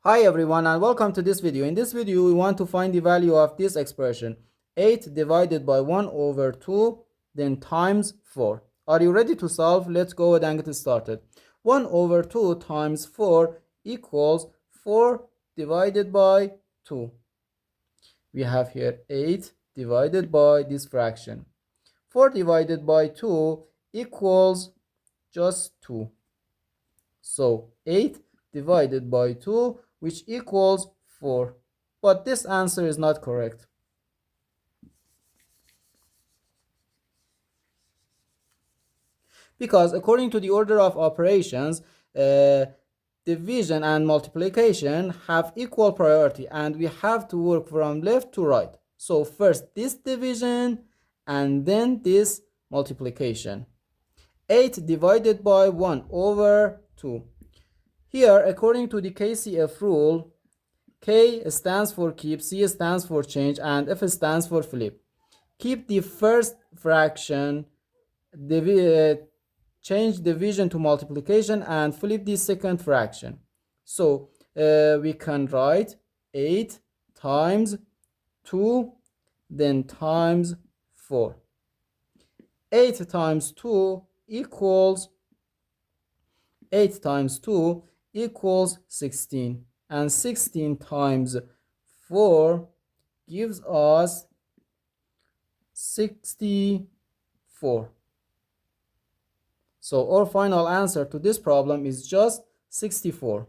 Hi everyone and welcome to this video. In this video we want to find the value of this expression 8 divided by 1 over 2 then times 4. Are you ready to solve? Let's go ahead and get started. 1 over 2 times 4 equals 4 divided by 2. We have here 8 divided by this fraction. 4 divided by 2 equals just 2. So 8 divided by 2, which equals 4. But this answer is not correct. Because according to the order of operations, division and multiplication have equal priority and we have to work from left to right. So first this division and then this multiplication. 8 divided by 1 over 2. Here, according to the KCF rule, K stands for keep, C stands for change, and F stands for flip. Keep the first fraction, change division to multiplication, and flip the second fraction. So we can write 8 times 2, then times 4. 8 times 2 equals 8 times 2 equals 16, and 16 times 4 gives us 64. So our final answer to this problem is just 64.